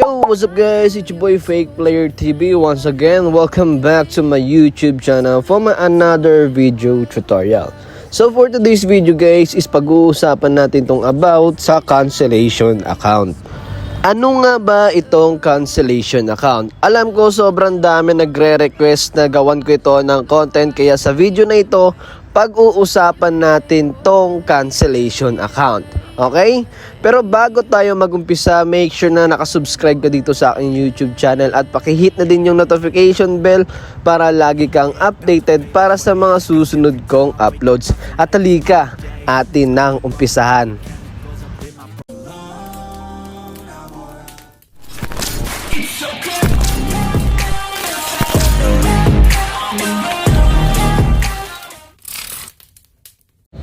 Yo, what's up guys? It's your boy Fake Player TV. Once again, welcome back to my YouTube channel for my another video tutorial. So for today's video guys is pag-uusapan natin tong about sa cancellation account. Ano nga ba itong cancellation account? Alam ko sobrang dami nagre-request na gawan ko ito ng content, kaya sa video na ito pag-uusapan natin tong cancellation account. Okay? Pero bago tayo mag-umpisa, make sure na nakasubscribe ka dito sa aking YouTube channel at pakihit na din yung notification bell para lagi kang updated para sa mga susunod kong uploads. At halika, atin nang umpisahan.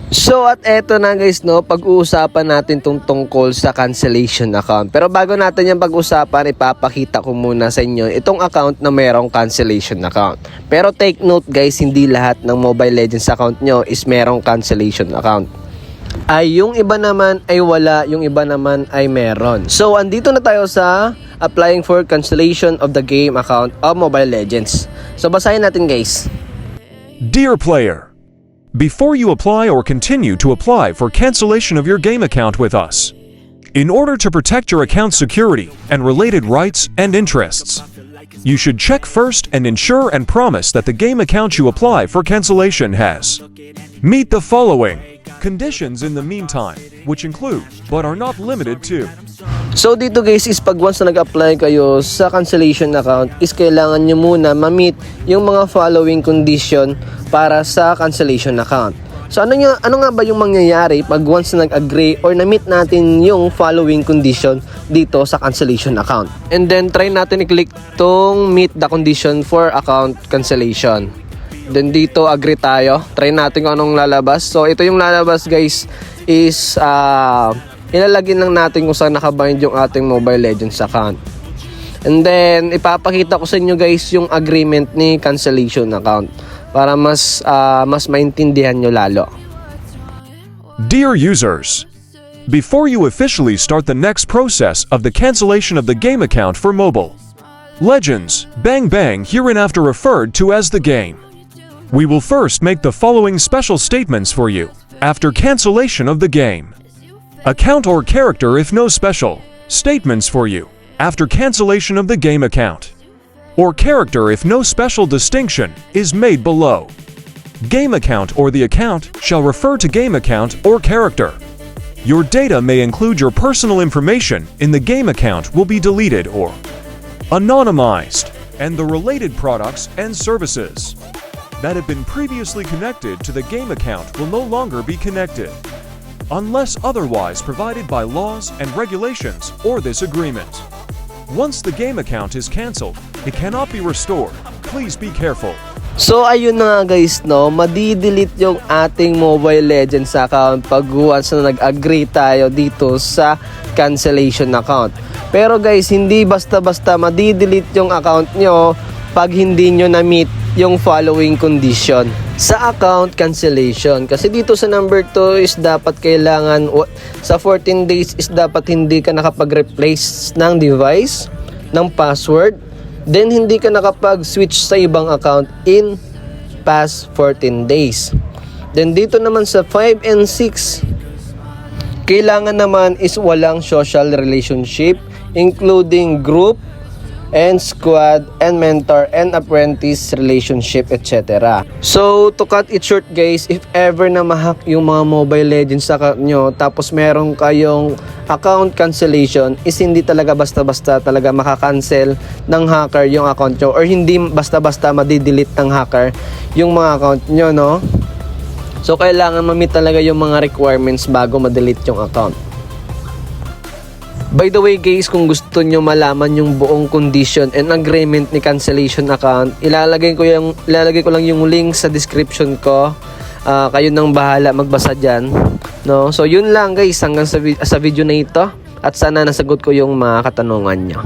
So at eto na guys, no, pag-uusapan natin tong tungkol sa cancellation account. Pero bago natin yung pag-usapan, ipapakita ko muna sa inyo itong account na merong cancellation account. Pero take note guys, hindi lahat ng Mobile Legends account nyo is merong cancellation account. Ay yung iba naman ay wala, yung iba naman ay meron. So andito na tayo sa applying for cancellation of the game account of Mobile Legends. So basahin natin guys. Dear player, before you apply or continue to apply for cancellation of your game account with us, in order to protect your account security and related rights and interests, you should check first and ensure and promise that the game account you apply for cancellation has meet the following conditions in the meantime, which include but are not limited to. So dito guys is pag once na nag-apply kayo sa cancellation account is kailangan nyo muna ma-meet yung mga following condition para sa cancellation account. So ano nga ba yung mangyayari pag once na nag-agree or na-meet natin yung following condition dito sa cancellation account? And then try natin i-click tong meet the condition for account cancellation. Then dito agree tayo. Try natin kung anong lalabas. So ito yung lalabas guys is ilalagay lang natin kung saan nakabind yung ating Mobile Legends account. And then ipapakita ko sa inyo guys yung agreement ni cancellation account para mas maintindihan nyo lalo. Dear users, before you officially start the next process of the cancellation of the game account for Mobile Legends Bang Bang, hereinafter referred to as the game, we will first make the following special statements for you after cancellation of the game. Account or character if no special statements for you after cancellation of the game account, or character if no special distinction is made below. Game account or the account shall refer to game account or character. Your data may include your personal information in the game account will be deleted or anonymized, and the related products and services that have been previously connected to the game account will no longer be connected unless otherwise provided by laws and regulations or this agreement. Once the game account is canceled, it cannot be restored. Please be careful. So ayun na nga guys, no, madi-delete yung ating Mobile Legends account pag once na nag-agree tayo dito sa cancellation account. Pero guys, hindi basta-basta madi-delete yung account nyo pag hindi nyo na-meet yung following condition sa account cancellation. Kasi dito sa number 2 is dapat kailangan sa 14 days is dapat hindi ka nakapag-replace ng device, ng password, then hindi ka nakapag-switch sa ibang account in past 14 days. Then dito naman sa 5 and 6, kailangan naman is walang social relationship including group and squad and mentor and apprentice relationship, etc. So to cut it short guys, if ever na ma-hack yung mga Mobile Legends account nyo tapos meron kayong account cancellation, is hindi talaga basta-basta talaga makakancel ng hacker yung account nyo, or hindi basta-basta madi-delete ng hacker yung mga account nyo, no? So kailangan ma-meet talaga yung mga requirements bago ma-delete yung account. By the way guys, kung gusto nyo malaman yung buong condition and agreement ni cancellation account, ilalagay ko lang yung link sa description ko. Kayo nang bahala magbasa dyan, no? So yun lang guys, hanggang sa video na ito, at sana nasagot ko yung mga katanungan nyo.